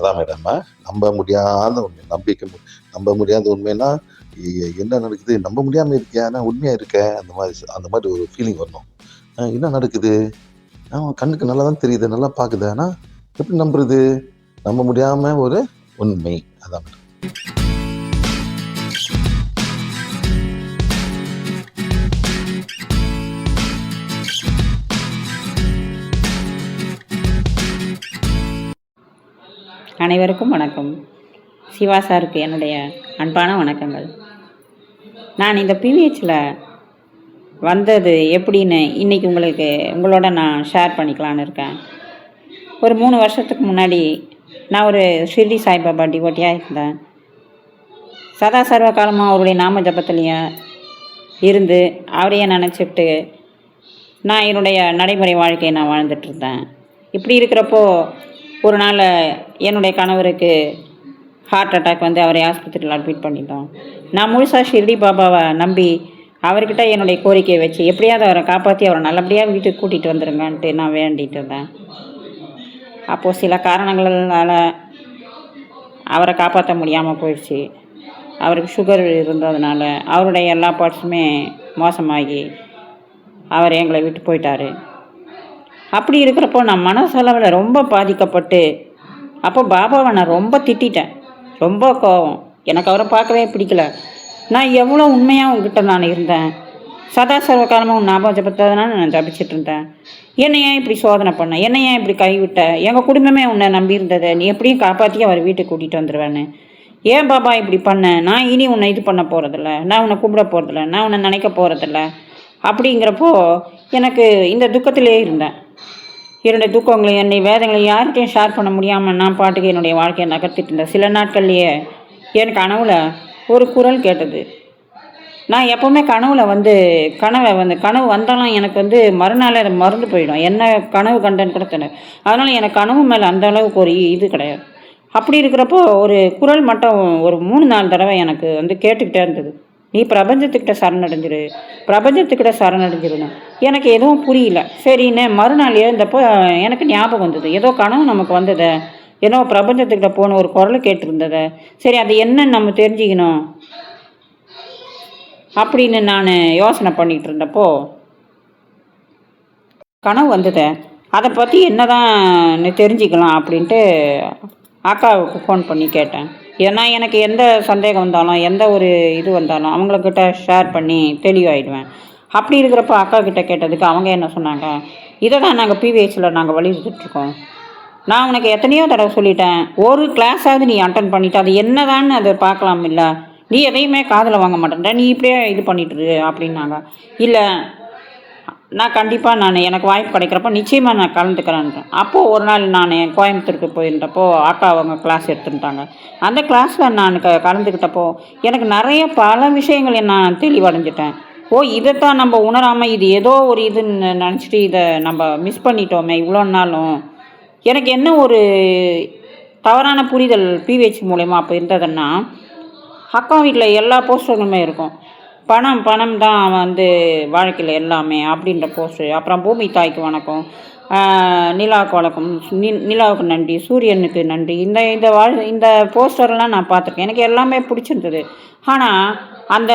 அதான் மேடம். நம்ப முடியாத உண்மை. நம்ப முடியாத உண்மைன்னா, என்ன நடக்குது? நம்ப முடியாம இருக்கியா? ஆனா உண்மையா இருக்க. அந்த மாரி ஒரு ஃபீலிங் வரணும். என்ன நடக்குது? கண்ணுக்கு நல்லா தான் தெரியுது. நல்லா பாக்குது. ஆனா எப்படி நம்புறது? நம்ப முடியாம ஒரு உண்மை. அதான் மேடம். அனைவருக்கும் வணக்கம். சிவா சாருக்கு என்னுடைய அன்பான வணக்கங்கள். நான் இந்த பிவிஹெச்சில் வந்தது எப்படின்னு இன்றைக்கி உங்களோட நான் ஷேர் பண்ணிக்கலான்னு இருக்கேன். ஒரு 3 வருஷத்துக்கு முன்னாடி நான் ஒரு ஷிர்டி சாய்பாபா டிவோட்டியாக இருந்தேன். சதா சர்வ காலமாக அவருடைய நாம ஜபத்துலேயே இருந்து அவரையே நினச்சிட்டு நான் என்னுடைய நடைமுறை வாழ்க்கையை நான் வாழ்ந்துட்டுருந்தேன். இப்படி இருக்கிறப்போ ஒரு நாள் என்னுடைய கணவருக்கு ஹார்ட் அட்டாக் வந்து அவரை ஆஸ்பத்திரியில் அட்மிட் பண்ணிட்டோம். நான் முழுசாக ஷிர்டி பாபாவை நம்பி அவர்கிட்ட என்னுடைய கோரிக்கையை வச்சு எப்படியாவது அவரை காப்பாற்றி அவரை நல்லபடியாக வீட்டுக்கு கூட்டிகிட்டு வந்துடுங்கன்ட்டு நான் வேண்டிகிட்டு இருந்தேன். அப்போது சில காரணங்களால் அவரை காப்பாற்ற முடியாமல் போயிடுச்சு. அவருக்கு சுகர் இருந்ததுனால அவருடைய எல்லா பார்ட்ஸுமே மோசமாகி அவர் எங்களை விட்டு போயிட்டார். அப்படி இருக்கிறப்போ நான் மனசளவில் ரொம்ப பாதிக்கப்பட்டு அப்போ பாபாவை நான் ரொம்ப திட்டேன். ரொம்ப கோவம். எனக்கு அவரை பார்க்கவே பிடிக்கல. நான் எவ்வளோ உண்மையாக உங்ககிட்ட நான் இருந்தேன். சதா சர்வ காலமாக உன் ஞாபகம் ஜபத்ததுனால நான் ஜபிச்சுட்டு இருந்தேன். என்னை ஏன் இப்படி சோதனை பண்ண? என்னை ஏன் இப்படி கைவிட்ட? எங்கள் குடும்பமே உன்னை நம்பி இருந்தது. நீ எப்படியும் காப்பாற்றி அவர் வீட்டுக்கு கூட்டிகிட்டு வந்துடுவேன்னு. ஏன் பாபா இப்படி பண்ண? நான் இனி உன்னை இது பண்ண போகிறதில்ல, நான் உன்னை கூப்பிட போகிறதில்ல, நான் உன்னை நினைக்க போகிறதில்ல. அப்படிங்கிறப்போ எனக்கு இந்த துக்கத்திலே இருந்தேன். என்னுடைய துக்கங்களையும் என்னுடைய வேதங்களையும் யார்கிட்டையும் ஷேர் பண்ண முடியாமல் நான் பாட்டுக்கு என்னுடைய வாழ்க்கையை நகர்த்திட்டு இருந்தேன். சில நாட்கள்லேயே என் கனவில் ஒரு குரல் கேட்டது. நான் எப்போவுமே கனவு வந்தாலும் எனக்கு வந்து மறுநாள் அதை மறந்து போயிடும். என்ன கனவு கண்டேன்னு கூட தெரியல. அதனால் எனக்கு கனவு மேலே அந்த அளவுக்கு ஒரு இது கிடையாது. அப்படி இருக்கிறப்போ ஒரு குரல் மட்டும் ஒரு 3-4 தடவை எனக்கு வந்து கேட்டுக்கிட்டே இருந்தது. நீ பிரபஞ்சத்துக்கிட்ட சரணடைஞ்சிருந்தேன். எனக்கு எதுவும் புரியல. சரின்னு மறுநாள் எழுந்தப்போ எனக்கு ஞாபகம் வந்தது. ஏதோ கனவு நமக்கு வந்ததை, ஏதோ பிரபஞ்சத்துக்கிட்ட போன ஒரு குரல் கேட்டிருந்ததை. சரி, அது என்னன்னு நம்ம தெரிஞ்சுக்கணும் அப்படின்னு நான் யோசனை பண்ணிகிட்டு இருந்தப்போ கனவு வந்ததை அதை பற்றி என்னதான் தெரிஞ்சுக்கலாம் அப்படின்ட்டு அக்காவுக்கு ஃபோன் பண்ணி கேட்டேன். ஏன்னா எனக்கு எந்த சந்தேகம் வந்தாலும் எந்த ஒரு இது வந்தாலும் அவங்கக்கிட்ட ஷேர் பண்ணி தெளிவாயிடுவேன். அப்படி இருக்கிறப்ப அக்கா கிட்டே கேட்டதுக்கு அவங்க என்ன சொன்னாங்க, இதை தான் நாங்கள் பிவிஹெச்சில் நாங்கள் வலியுறுத்திட்டுருக்கோம். நான் உனக்கு எத்தனையோ தடவை சொல்லிட்டேன், ஒரு கிளாஸாவது நீ அட்டன் பண்ணிவிட்டு அது என்னதான்னு அதை பார்க்கலாம். இல்லை, நீ எதையுமே காதில் வாங்க மாட்டேன்ற, நீ இப்படியே இது பண்ணிட்டுரு அப்படின்னாங்க. இல்லை, நான் கண்டிப்பாக எனக்கு வாய்ப்பு கிடைக்கிறப்போ நிச்சயமாக நான் கலந்துக்கிறேன்றேன். அப்போது ஒரு நாள் நான் கோயம்புத்தூருக்கு போயிருந்தப்போ அக்கா அவங்க கிளாஸ் எடுத்துட்டாங்க. அந்த கிளாஸில் நான் கலந்துக்கிட்டப்போ எனக்கு நிறைய பல விஷயங்களை நான் தெளிவடைஞ்சிட்டேன். இதைத்தான் நம்ம உணராமல் இது ஏதோ ஒரு இதுன்னு நினச்சிட்டு இதை நம்ம மிஸ் பண்ணிட்டோமே இவ்வளோ நாளும். எனக்கு என்ன ஒரு தவறான புரிதல் பிவிஹெச் மூலயமா அப்போ இருந்ததுன்னா, அக்கா வீட்டில் எல்லா போஸ்டர்களுமே இருக்கும். பணம் தான் வந்து வாழ்க்கையில் எல்லாமே அப்படின்ற போஸ்டர். அப்புறம் பூமி தாய்க்கு வணக்கம், நிலாவுக்கு வணக்கம், நிலாவுக்கு நன்றி, சூரியனுக்கு நன்றி. இந்த போஸ்டர்லாம் நான் பார்த்துருக்கேன். எனக்கு எல்லாமே பிடிச்சிருந்தது. ஆனால் அந்த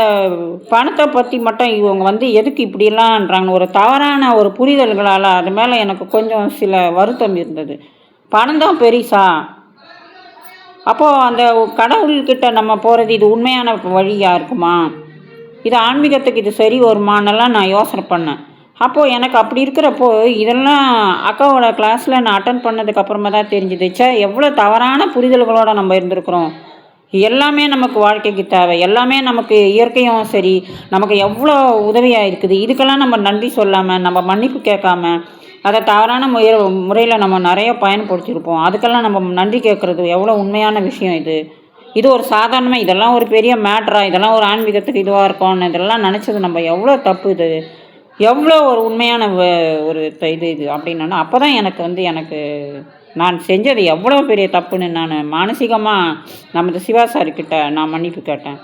பணத்தை பற்றி மட்டும் இவங்க வந்து எதுக்கு இப்படிலான்றாங்கன்னு ஒரு தவறான ஒரு புரிதல்களால் அது மேலே எனக்கு கொஞ்சம் சில வருத்தம் இருந்தது. பணம் தான் பெரிசா? அப்போது அந்த கடவுள்கிட்ட நம்ம போகிறது இது உண்மையான வழியாக இருக்குமா? இது ஆன்மீகத்துக்கு இது சரி வருமானெல்லாம் நான் யோசனை பண்ணேன். அப்போது எனக்கு அப்படி இருக்கிறப்போ இதெல்லாம் அக்காவோட கிளாஸில் நான் அட்டன் பண்ணதுக்கப்புறமா தான் தெரிஞ்சுது, எவ்வளோ தவறான புரிதல்களோடு நம்ம இருந்திருக்கிறோம். எல்லாமே நமக்கு வாழ்க்கைக்கு தேவை, எல்லாமே நமக்கு இயற்கையும் சரி நமக்கு எவ்வளோ உதவியாக இருக்குது. இதுக்கெல்லாம் நம்ம நன்றி சொல்லாமல், நம்ம மன்னிப்பு கேட்காம, அதை தவறான முறையில் நம்ம நிறைய பயன்படுத்தியிருப்போம். அதுக்கெல்லாம் நம்ம நன்றி கேட்குறது எவ்வளோ உண்மையான விஷயம். இது ஒரு சாதாரணமாக இதெல்லாம் ஒரு பெரிய மேட்ரா, இதெல்லாம் ஒரு ஆன்மீகத்துக்கு இதுவாக இருக்கும்னு இதெல்லாம் நினச்சது நம்ம எவ்வளோ தப்பு. இது எவ்வளோ ஒரு உண்மையான ஒரு இது அப்படின்னா அப்போ தான் எனக்கு நான் செஞ்சது எவ்வளோ பெரிய தப்புன்னு நான் மானசீகமாக நமது சிவாசாரிக்கிட்ட நான் மன்னிப்பு கேட்டேன்.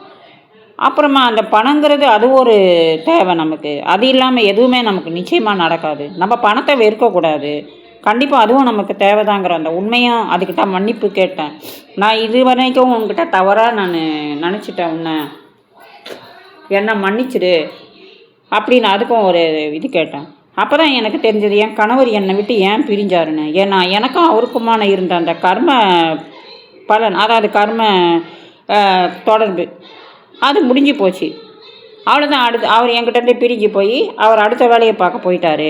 அப்புறமா அந்த பணங்கிறது அது ஒரு தேவை நமக்கு. அது இல்லாமல் எதுவுமே நமக்கு நிச்சயமாக நடக்காது. நம்ம பணத்தை வெறுக்கக்கூடாது. கண்டிப்பாக அதுவும் நமக்கு தேவைதாங்கிற அந்த உண்மையும் அதுக்கிட்ட மன்னிப்பு கேட்டேன். நான் இது வரைக்கும் உன்கிட்ட தவறாக நான் நினச்சிட்டேன், என்னை மன்னிச்சிடு அப்படின்னு அதுக்கும் ஒரு இது கேட்டேன். அப்போ தான் எனக்கு தெரிஞ்சது என் கணவர் என்னை விட்டு ஏன் பிரிஞ்சாருன்னு. ஏன்னா எனக்கும் அவருக்குமான இருந்த அந்த கர்ம பலன், அதாவது கர்ம தொடர்பு அது முடிஞ்சு போச்சு. அவ்வளோதான். அவர் என்கிட்டேருந்து பிரிஞ்சு போய் அவர் அடுத்த வேலையை பார்க்க போயிட்டாரு.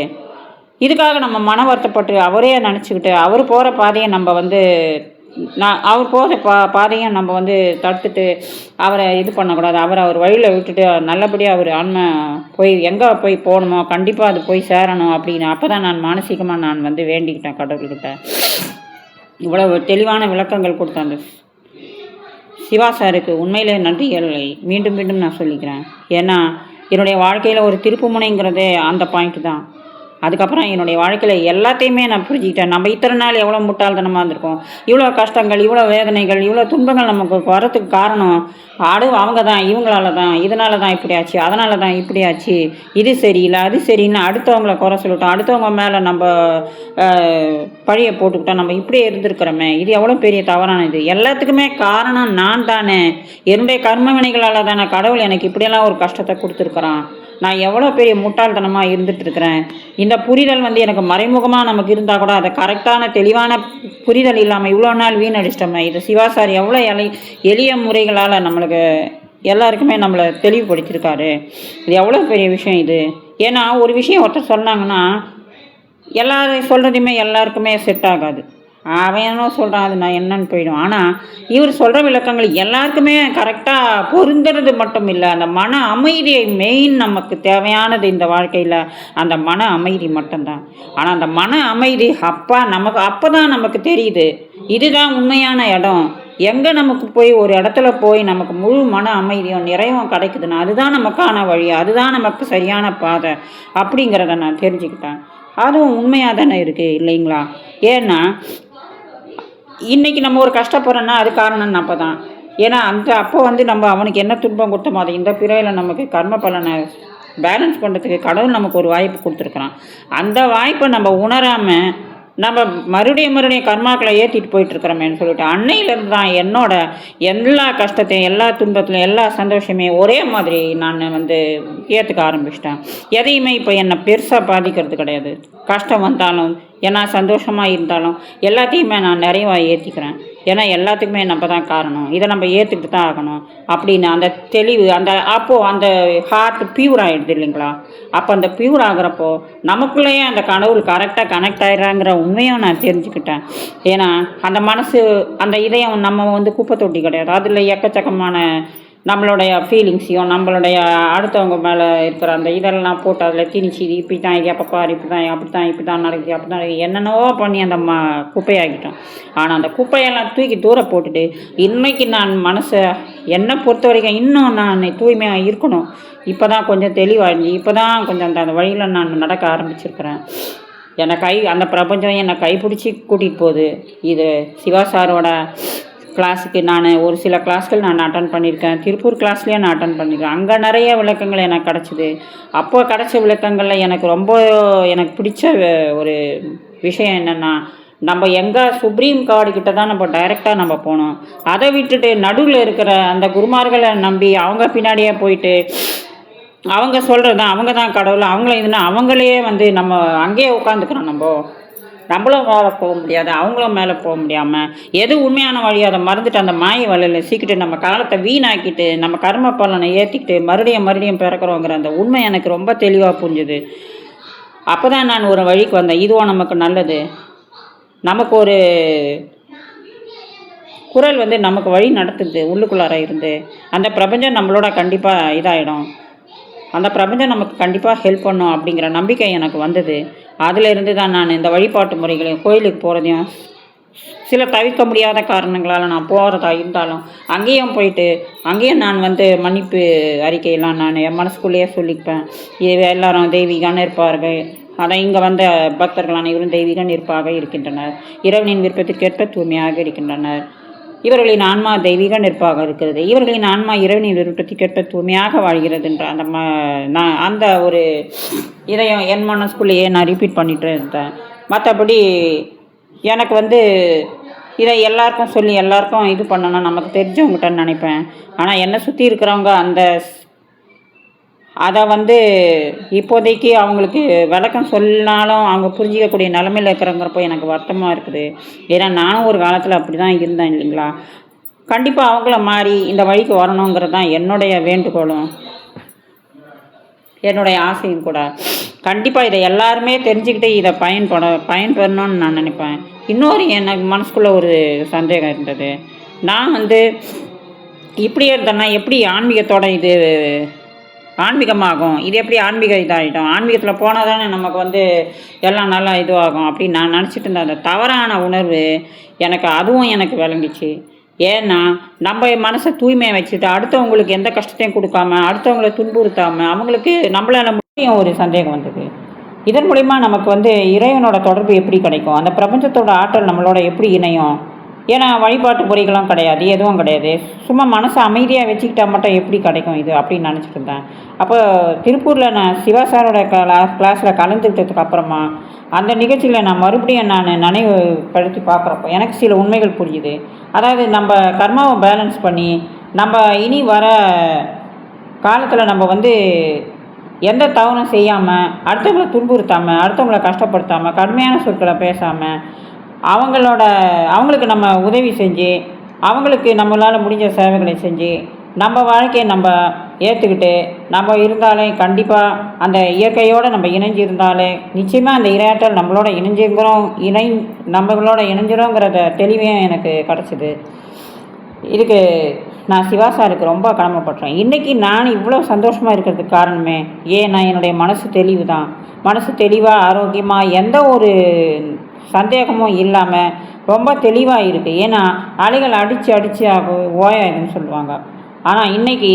இதுக்காக நம்ம மன வருத்தப்பட்டு அவரே நினச்சிக்கிட்டு அவர் போகிற பாதையை நம்ம அவர் போகிற பாதையும் நம்ம தடுத்துட்டு அவரை இது பண்ணக்கூடாது. அவர் வழியில் விட்டுட்டு நல்லபடியாக அவர் ஆன்மை போய் எங்கே போய் போகணுமோ கண்டிப்பாக அது போய் சேரணும் அப்படின்னு அப்போ தான் நான் மானசீகமாக நான் வேண்டிக்கிட்டேன் கடவுள்கிட்ட. இவ்வளோ தெளிவான விளக்கங்கள் கொடுத்த அந்த சிவா சாருக்கு உண்மையிலே நன்றிகளை மீண்டும் மீண்டும் நான் சொல்லிக்கிறேன். ஏன்னா என்னுடைய வாழ்க்கையில் ஒரு திருப்புமுனைங்கிறதே அந்த பாயிண்ட்டு தான். அதுக்கப்புறம் என்னுடைய வாழ்க்கையில் எல்லாத்தையுமே நான் புரிஞ்சுக்கிட்டேன். நம்ம இத்தனை நாள் எவ்வளோ முட்டாள்தனமாக இருந்திருக்கோம், இவ்வளோ கஷ்டங்கள், இவ்வளோ வேதனைகள், இவ்வளோ துன்பங்கள் நமக்கு வரத்துக்கு காரணம் அவங்க தான், இவங்களால தான், இதனால தான் இப்படி ஆச்சு, அதனால தான் இப்படி ஆச்சு, இது சரியில்லை அது சரின்னு அடுத்தவங்கள குறை சொல்லிட்டோம், அடுத்தவங்க மேலே நம்ம பழியை போட்டுக்கிட்டோம், நம்ம இப்படியே இருந்திருக்கிறோமே, இது எவ்வளோ பெரிய தவறானது. எல்லாத்துக்குமே காரணம் நான் தானே, என்னுடைய கர்ம வினைகளால் தானே கடவுள் எனக்கு இப்படியெல்லாம் ஒரு கஷ்டத்தை கொடுத்துருக்குறான். நான் எவ்வளோ பெரிய முட்டாள்தனமாக இருந்துகிட்ருக்கிறேன். இந்த புரிதல் எனக்கு மறைமுகமாக நமக்கு இருந்தால் கூட அதை கரெக்டான தெளிவான புரிதல் இல்லாமல் இவ்வளோ நாள் வீணடிச்சிட்டோமே. இது சிவாசாரி எவ்வளோ எளிய முறைகளால் நம்மளுக்கு எல்லாருக்குமே நம்மளை தெளிவுபடுத்தியிருக்காரு. இது எவ்வளோ பெரிய விஷயம் இது. ஏன்னா ஒரு விஷயம் ஒருத்தர் சொன்னாங்கன்னா எல்லாரும் சொல்கிறதையுமே எல்லாருக்குமே செட் ஆகாது. அவன் என்ன சொல்கிறான் அது நான் என்னன்னு போயிடும். ஆனால் இவர் சொல்கிற விளக்கங்கள் எல்லாருக்குமே கரெக்டாக பொருந்துறது மட்டும் இல்லை, அந்த மன அமைதியை மெயின் நமக்கு தேவையானது இந்த வாழ்க்கையில் அந்த மன அமைதி மட்டும்தான். ஆனால் அந்த மன அமைதி அப்போ தான் நமக்கு தெரியுது இதுதான் உண்மையான இடம். எங்கே நமக்கு போய் ஒரு இடத்துல போய் நமக்கு முழு மன அமைதியும் நிறைவும் கிடைக்குதுன்னா அதுதான் நமக்கான வழி, அதுதான் நமக்கு சரியான பாதை அப்படிங்கிறத நான் தெரிஞ்சுக்கிட்டேன். அதுவும் உண்மையாக தானே இருக்குது இல்லைங்களா? ஏன்னா இன்றைக்கி நம்ம ஒரு கஷ்டப்படுறோன்னா அது காரணம் நம்ம தான். ஏன்னா அப்போ நம்ம அவனுக்கு என்ன துன்பம் கொடுத்தோமோ அதை இந்த பிறவியில் நமக்கு கர்ம பலனை பேலன்ஸ் பண்ணுறதுக்கு கடவுள் நமக்கு ஒரு வாய்ப்பு கொடுத்துருக்குறான். அந்த வாய்ப்பை நம்ம உணராமல் நம்ம மறுபடியும் கர்மாக்களை ஏற்றிட்டு போயிட்டுருக்குறோமேன்னு சொல்லிட்டு அன்னையிலேருந்து தான் என்னோட எல்லா கஷ்டத்தையும் எல்லா துன்பத்திலையும் எல்லா சந்தோஷமே ஒரே மாதிரி நான் ஏற்றுக்க ஆரம்பிச்சிட்டேன். எதையுமே இப்போ என்னை பெருசாக பாதிக்கிறது கிடையாது. கஷ்டம் வந்தாலும் ஏன்னா சந்தோஷமாக இருந்தாலும் எல்லாத்தையுமே நான் நிறைவாக ஏற்றிக்கிறேன். ஏன்னா எல்லாத்துக்குமே நம்ம தான் காரணம், இதை நம்ம ஏற்றுக்கிட்டு தான் ஆகணும் அப்படின்னு அந்த தெளிவு அப்போது அந்த ஹார்ட் பியூர் ஆகிடுது இல்லைங்களா? அப்போ அந்த பியூர் ஆகிறப்போ நமக்குள்ளேயே அந்த கடவுள் கரெக்டாக கனெக்ட் ஆகிடுறாங்கிற உண்மையும் நான் தெரிஞ்சுக்கிட்டேன். ஏன்னா அந்த மனசு அந்த இதயம் நம்ம குப்பை தொட்டி கிடையாது. அதில் எக்கச்சக்கமான நம்மளுடைய ஃபீலிங்ஸையும் நம்மளுடைய அடுத்தவங்க மேலே இருக்கிற அந்த இதெல்லாம் போட்டு அதில் திணிச்சு இது இப்படி தான், இது எப்போ இப்படி தான் நடக்குது அப்படி தான் என்னென்னவோ பண்ணி அந்த குப்பையாகிட்டோம். ஆனால் அந்த குப்பையெல்லாம் தூக்கி தூர போட்டுட்டு இன்றைக்கி நான் மனசை என்னை பொறுத்த வரைக்கும் இன்னும் நான் தூய்மையாக இருக்கணும். இப்போ தான் கொஞ்சம் தெளிவாகி இப்போ தான் கொஞ்சம் அந்த வழியில் நான் நடக்க ஆரம்பிச்சிருக்கிறேன். அந்த பிரபஞ்சம் என்னை கைப்பிடிச்சி கூட்டிகிட்டு போகுது. இது சிவா சாரோட கிளாஸுக்கு நான் ஒரு சில கிளாஸ்கள் நான் அட்டன் பண்ணியிருக்கேன். திருப்பூர் கிளாஸ்லேயே நான் அட்டன் பண்ணியிருக்கேன். அங்கே நிறைய விளக்கங்கள் எனக்கு கிடச்சிது. அப்போ கிடச்ச விளக்கங்களில் எனக்கு பிடிச்ச ஒரு விஷயம் என்னென்னா நம்ம எங்கே சுப்ரீம் கார்டு கிட்ட தான் நம்ம டைரெக்டாக நம்ம போகணும். அதை விட்டுட்டு நடுவில் இருக்கிற அந்த குருமார்களை நம்பி அவங்க பின்னாடியே போயிட்டு அவங்க சொல்கிறது தான் அவங்க தான் கடவுள் அவங்கள இதுன்னா அவங்களே நம்ம அங்கேயே உட்காந்துக்கிறோம். நம்மளும் மேலே போக முடியாது, அவங்களும் மேலே போக முடியாமல் எது உண்மையான வழி அதை மறந்துட்டு அந்த மாய வலையில் சீக்கிட்டு நம்ம காலத்தை வீணாக்கிட்டு நம்ம கர்ம பலனை ஏற்றிக்கிட்டு மறுபடியும் பிறக்கிறோங்கிற அந்த உண்மை எனக்கு ரொம்ப தெளிவாக புரிஞ்சுது. அப்போ தான் நான் ஒரு வழிக்கு வந்தேன். இதுவும் நமக்கு நல்லது, நமக்கு ஒரு குரல் நமக்கு வழி நடத்துது உள்ளுக்குள்ளார இருந்து. அந்த பிரபஞ்சம் நம்மளோட கண்டிப்பாக இதாகிடும், அந்த பிரபஞ்சம் நமக்கு கண்டிப்பாக ஹெல்ப் பண்ணும் அப்படிங்கிற நம்பிக்கை எனக்கு வந்தது. அதில் இருந்து தான் நான் இந்த வழிபாட்டு முறைகளையும் கோயிலுக்கு போகிறதையும் சில தவிர்க்க முடியாத காரணங்களால் நான் போகிறதா இருந்தாலும் அங்கேயும் போயிட்டு அங்கேயும் நான் மன்னிப்பு அறிக்கையெல்லாம் நான் என் மனசுக்குள்ளேயே சொல்லிப்பேன். எல்லாரும் தெய்வீகான்னு இருப்பார்கள். அதை இங்கே வந்த பக்தர்களான இவரும் தெய்வீக நிற்பாக இருக்கின்றனர், இறைவனின் விருப்பத்திற்கேற்ப தூய்மையாக இருக்கின்றனர். இவர்களின் ஆன்மா தெய்வீக நிற்பாக இருக்கிறது, இவர்களின் ஆன்மா இறைவனின் விருப்பத்திற்கேற்ப தூய்மையாக வாழ்கிறதுன்ற அந்த ஒரு இதையும் என் மனசுக்குள்ளேயே நான் ரிப்பீட் பண்ணிகிட்டு இருந்தேன். மற்றபடி எனக்கு வந்து இதை எல்லாருக்கும் சொல்லி எல்லாருக்கும் இது பண்ணணும், நமக்கு தெரிஞ்சவங்ககிட்டன்னு நினைப்பேன். ஆனால் என்னை சுற்றி இருக்கிறவங்க அதை வந்து இப்போதைக்கு அவங்களுக்கு விளக்கம் சொன்னாலும் அவங்க புரிஞ்சிக்கக்கூடிய நிலமையில் இருக்கிறங்கிறப்போ எனக்கு வருத்தமாக இருக்குது. ஏன்னா நானும் ஒரு காலத்தில் அப்படி தான் இருந்தேன் இல்லைங்களா. கண்டிப்பாக அவங்கள மாறி இந்த வழிக்கு வரணுங்கிறது தான் என்னுடைய வேண்டுகோளும் என்னுடைய ஆசையும் கூட. கண்டிப்பாக இதை எல்லாருமே தெரிஞ்சுக்கிட்டு இதை பயன்பெறணும்னு நான் நினைப்பேன். இன்னொரு எனக்கு மனசுக்குள்ளே ஒரு சந்தேகம் இருந்தது. நான் வந்து இப்படியே இருந்தேன்னா எப்படி ஆன்மீகத்தோட இது ஆன்மீகமாகும், இது எப்படி ஆன்மீக இதாகிடும், ஆன்மீகத்தில் போனால் தானே நமக்கு வந்து எல்லாம் நல்லா இதுவாகும் அப்படின்னு நான் நினச்சிட்டு இருந்தேன். அந்த தவறான உணர்வு அதுவும் எனக்கு விளங்கிச்சு. ஏன்னா நம்ம மனசை தூய்மையை வச்சுட்டு அடுத்தவங்களுக்கு எந்த கஷ்டத்தையும் கொடுக்காம அடுத்தவங்களை துன்புறுத்தாமல் அவங்களுக்கு நம்மளால முடியும் ஒரு சந்தேகம் வந்தது. இதன் மூலிமா நமக்கு வந்து இறைவனோட தொடர்பு எப்படி கிடைக்கும், அந்த பிரபஞ்சத்தோட ஆற்றல் நம்மளோட எப்படி இணையும். ஏன்னா வழிபாட்டு முறைகளும் கிடையாது, எதுவும் கிடையாது. சும்மா மனசை அமைதியாக வச்சுக்கிட்டா மட்டும் எப்படி கிடைக்கும் இது அப்படின்னு நினச்சிட்டு இருந்தேன். அப்போ திருப்பூரில் நான் சிவா சாரோட கிளாஸில் கலந்துக்கிட்டதுக்கு அப்புறமா அந்த நிகழ்ச்சியில் நான் மறுபடியும் நினைவுபடுத்தி பார்க்குறப்போ எனக்கு சில உண்மைகள் புரியுது. அதாவது நம்ம கர்மாவை பேலன்ஸ் பண்ணி நம்ம இனி வர காலத்தில் நம்ம வந்து எந்த தவறும் செய்யாமல் அடுத்தவங்களை துன்புறுத்தாமல் அடுத்தவங்களை கஷ்டப்படுத்தாமல் கடுமையான சொற்களை பேசாமல் அவங்களுக்கு நம்ம உதவி செஞ்சு அவங்களுக்கு நம்மளால் முடிஞ்ச சேவைகளை செஞ்சு நம்ம வாழ்க்கையை நம்ம ஏற்றுக்கிட்டு நம்ம இருந்தாலே கண்டிப்பாக அந்த இயற்கையோடு நம்ம இணைஞ்சிருந்தாலே நிச்சயமாக அந்த இரையாற்றல் நம்மளோட நம்மளோட இணைஞ்சிரோங்கிறத தெளிவையும் எனக்கு கிடச்சிது. இதுக்கு நான் சிவா சாருக்கு ரொம்ப கடமைப்பட்டேன். இன்றைக்கி நான் இவ்வளோ சந்தோஷமாக இருக்கிறதுக்கு காரணமே ஏன்னா என்னுடைய மனசு தெளிவு தான். மனசு தெளிவாக ஆரோக்கியமாக எந்த ஒரு சந்தேகமும் இல்லாமல் ரொம்ப தெளிவாக இருக்குது. ஏன்னா அலைகள் அடித்து ஓயாதுன்னு சொல்லுவாங்க. ஆனால் இன்றைக்கி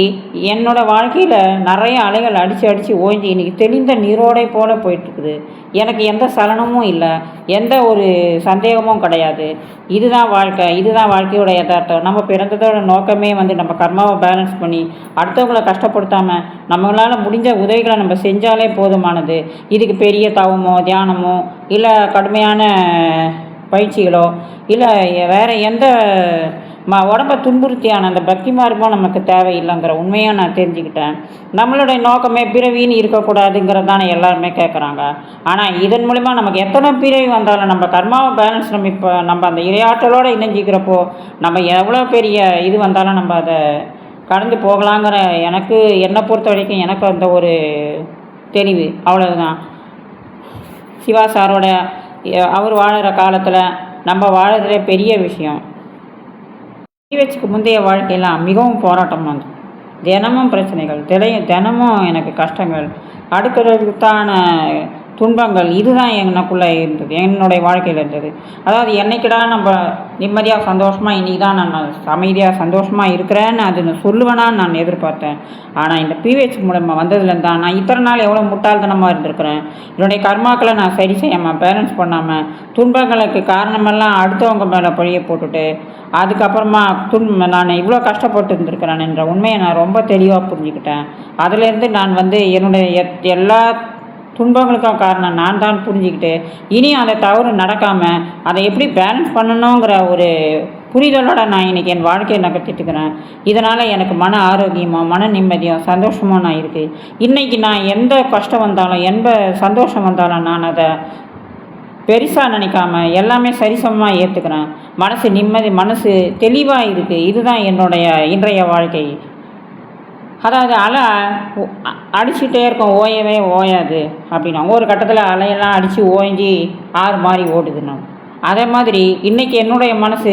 என்னோடய வாழ்க்கையில் நிறைய அலைகள் அடித்து ஓய்ஞ்சி இன்றைக்கி தெளிந்த நீரோடை போல் போயிட்டுருக்குது. எனக்கு எந்த சலனமும் இல்லை, எந்த ஒரு சந்தேகமும் கிடையாது. இதுதான் வாழ்க்கையோட யதார்த்தம். நம்ம பிறந்ததோட நோக்கமே வந்து நம்ம கர்மாவை பேலன்ஸ் பண்ணி அடுத்தவங்களை கஷ்டப்படுத்தாமல் நம்மளால் முடிஞ்ச உதவிகளை நம்ம செஞ்சாலே போதுமானது. இதுக்கு பெரிய தவமோ தியானமோ இல்லை கடுமையான பயிற்சிகளோ இல்லை வேறு எந்த உடம்பை துன்புறுத்தியான அந்த பக்தி மார்க்கமும் நமக்கு தேவையில்லைங்கிற உண்மையை நான் தெரிஞ்சுக்கிட்டேன். நம்மளுடைய நோக்கமே பிறவின்னு இருக்கக்கூடாதுங்கிறதான எல்லாருமே கேட்குறாங்க. ஆனால் இதன் மூலிமா நமக்கு எத்தனை பிறவி வந்தாலும் நம்ம கர்மாவை பேலன்ஸ் நம்ம அந்த இரையாற்றலோடு இணைஞ்சிக்கிறப்போ நம்ம எவ்வளோ பெரிய இது வந்தாலும் நம்ம அதை கடந்து போகலாங்கிற என்னை பொறுத்த வரைக்கும் எனக்கு அந்த ஒரு தெளிவு அவ்வளோதான். சிவா சாரோட அவர் வாழுற காலத்தில் நம்ம வாழறதே பெரிய விஷயம். வச்சுக்கு முந்தைய வாழ்க்கையெல்லாம் மிகவும் போராட்டம் வந்து தினமும் பிரச்சனைகள் தினமும் எனக்கு கஷ்டங்கள் அடுக்கிறதுக்கான துன்பங்கள் இதுதான் எனக்குள்ளே இருந்தது, என்னுடைய வாழ்க்கையில் இருந்தது. அதாவது என்னைக்கிடா நம்ம நிம்மதியாக சந்தோஷமாக இன்றைக்கி தான் நான் அமைதியாக சந்தோஷமாக இருக்கிறேன்னு அது நான் சொல்லுவேனான்னு நான் எதிர்பார்த்தேன். ஆனால் இந்த பிஹெச் மூலமாக வந்ததுலேருந்து தான் நான் இத்தனை நாள் எவ்வளோ முட்டாள்தனமாக இருந்திருக்கிறேன். என்னுடைய கர்மாக்களை நான் சரி செய்யாமல் பேலன்ஸ் பண்ணாமல் துன்பங்களுக்கு காரணமெல்லாம் அடுத்தவங்க மேலே பழிய போட்டுட்டு அதுக்கப்புறமா நான் இவ்வளோ கஷ்டப்பட்டு இருந்திருக்கிறேன் என்ற உண்மையை நான் ரொம்ப தெளிவாக புரிஞ்சுக்கிட்டேன். அதிலேருந்து நான் வந்து என்னுடைய எல்லா துன்பங்களுக்கும் காரணம் நான் தான் புரிஞ்சுக்கிட்டு இனியும் அந்த தவறு நடக்காமல் அதை எப்படி பேலன்ஸ் பண்ணணுங்கிற ஒரு புரிதலோடு நான் இன்றைக்கி என் வாழ்க்கையை நகர்த்திட்டுக்கிறேன். இதனால் எனக்கு மன ஆரோக்கியமாக மன நிம்மதியும் சந்தோஷமாக நான் இருக்குது. இன்றைக்கி நான் எந்த கஷ்டம் வந்தாலும் எந்த சந்தோஷம் வந்தாலும் நான் அதை பெருசாக நினைக்காம எல்லாமே சரிசமமாக ஏற்றுக்கிறேன். மனசு நிம்மதி, மனசு தெளிவாக இருக்குது. இதுதான் என்னுடைய இன்றைய வாழ்க்கை. அதாவது அலை அடிச்சுட்டே இருக்கும், ஓயவே ஓயாது அப்படின்னா ஒரு கட்டத்தில் அலையெல்லாம் அடித்து ஓய்ஞ்சி ஆறு மாதிரி ஓடுதுன்னா அதே மாதிரி இன்றைக்கி என்னுடைய மனசு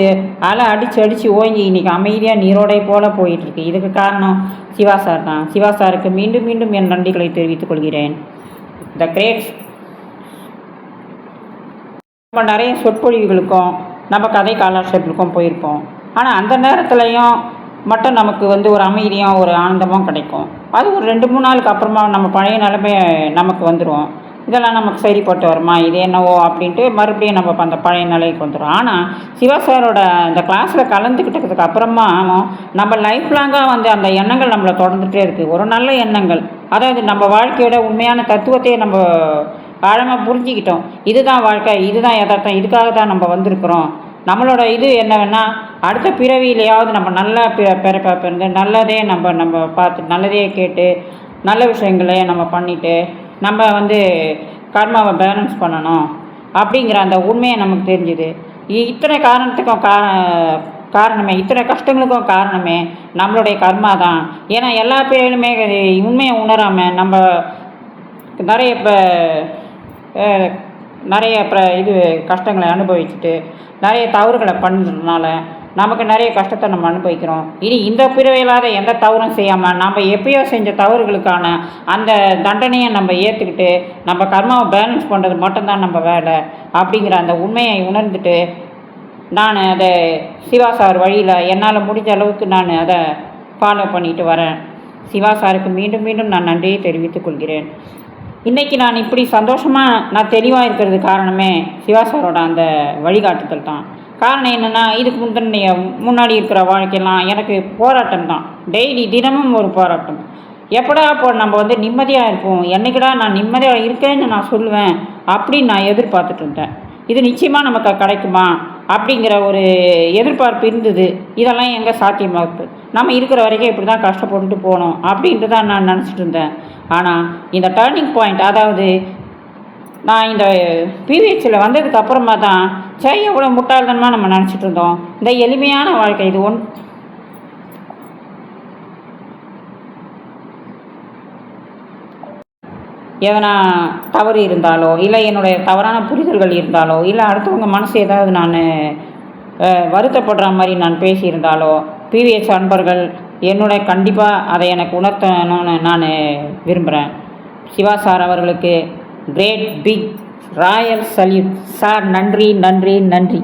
அலை அடித்து ஓய்ஞ்சி இன்றைக்கி அமைதியாக நீரோடை போல் போயிட்டுருக்கு. இதுக்கு காரணம் சிவா சார் தான். சிவா சாருக்கு மீண்டும் மீண்டும் என் நன்றிகளை தெரிவித்துக் கொள்கிறேன். The great. நம்ம நிறைய சொற்பொழிவுகளுக்கும் நம்ம கதை காலாட்சேபத்துக்கும் போயிருப்போம். ஆனால் அந்த நேரத்துலையும் மட்டும் நமக்கு வந்து ஒரு அமைதியும் ஒரு ஆனந்தமும் கிடைக்கும். அது ஒரு 2-3 நாளுக்கு அப்புறமா நம்ம பழைய நிலைமை நமக்கு வந்துடும். இதெல்லாம் நமக்கு சரிப்பட்டு வருமா, இது என்னவோ அப்படின்ட்டு மறுபடியும் நம்ம அந்த பழைய நிலைக்கு வந்துடும். ஆனால் சிவா சாரோட அந்த கிளாஸில் கலந்துக்கிட்டதுக்கு அப்புறமா நம்ம லைஃப் லாங்காக வந்து அந்த எண்ணங்கள் நம்மளை தொடர்ந்துகிட்டே இருக்குது. ஒரு நல்ல எண்ணங்கள், அதாவது நம்ம வாழ்க்கையோட உண்மையான தத்துவத்தையே நம்ம ஆழமாக புரிஞ்சுக்கிட்டோம். இதுதான் வாழ்க்கை, இதுதான் யதார்த்தம், இதுக்காக தான் நம்ம வந்திருக்கிறோம். நம்மளோட இது என்னவென்னா அடுத்த பிறவியிலையாவது நம்ம நல்லா பிறப்பா பிறந்து நல்லதே நம்ம பார்த்து நல்லதே கேட்டு நல்ல விஷயங்களே நம்ம பண்ணிவிட்டு நம்ம வந்து கர்மாவை பேலன்ஸ் பண்ணணும் அப்படிங்கிற அந்த உண்மையை நமக்கு தெரிஞ்சுது. இத்தனை காரணத்துக்கும் காரணமே, இத்தனை கஷ்டங்களுக்கும் காரணமே நம்மளுடைய கர்மா தான். ஏன்னா எல்லா பேருமே உண்மையை உணராமல் நம்ம நிறைய இது கஷ்டங்களை அனுபவிச்சுட்டு நிறைய தவறுகளை பண்ணுறதுனால நமக்கு நிறைய கஷ்டத்தை நம்ம அனுபவிக்கிறோம். இனி இந்த பிறவியில்லாத எந்த தவறும் செய்யாமல் நம்ம எப்பயோ செஞ்ச தவறுகளுக்கான அந்த தண்டனையை நம்ம ஏற்றுக்கிட்டு நம்ம கர்மாவை பேலன்ஸ் பண்ணுறது மட்டும்தான் நம்ம வேலை அப்படிங்கிற அந்த உண்மையை உணர்ந்துட்டு நான் அதை சிவா சார் வழியில் என்னால் முடிஞ்ச அளவுக்கு நான் அதை ஃபாலோ பண்ணிட்டு வரேன். சிவா சாருக்கு மீண்டும் மீண்டும் நான் நன்றியை தெரிவித்துக் கொள்கிறேன். இன்றைக்கி நான் இப்படி சந்தோஷமாக நான் தெளிவாக இருக்கிறது காரணமே சிவா சாரோட அந்த வழிகாட்டுதல் தான். காரணம் என்னென்னா, இதுக்கு முன்னாடி இருக்கிற வாழ்க்கையெல்லாம் எனக்கு போராட்டம் தான். டெய்லி தினமும் ஒரு போராட்டம். எப்படா நம்ம வந்து நிம்மதியாக இருப்போம், என்னைக்குடா நான் நிம்மதியாக இருக்கேன்னு நான் சொல்லுவேன் அப்படின்னு நான் எதிர்பார்த்துட்டு இருந்தேன். இது நிச்சயமாக நமக்கு கிடைக்குமா அப்படிங்கிற ஒரு எதிர்பார்ப்பு இருந்தது. இதெல்லாம் எங்கே சாத்தியமாகுது, நம்ம இருக்கிற வரைக்கும் இப்படி தான் கஷ்டப்பட்டுட்டு போகணும் அப்படின்ட்டு தான் நான் நினச்சிட்டு இருந்தேன். ஆனால் இந்த டர்னிங் பாயிண்ட், அதாவது நான் இந்த பிவிஹெச்சில் வந்ததுக்கு அப்புறமா தான் எவ்வளோ முட்டாள்தனமாக நம்ம நினச்சிட்டு இருந்தோம். இந்த எளிமையான வாழ்க்கை இது எதனா தவறு இருந்தாலோ இல்லை என்னுடைய தவறான புரிதல்கள் இருந்தாலோ இல்லை அடுத்தவங்க மனசு ஏதாவது நான் வருத்தப்படுற மாதிரி நான் பேசியிருந்தாலோ பிவிஹெச் அன்பர்கள் என்னுடைய கண்டிப்பாக அதை எனக்கு உணர்த்தணும்னு நான் விரும்புகிறேன். சிவா சார் அவர்களுக்கு great big royal salute sir. நன்றி நன்றி நன்றி.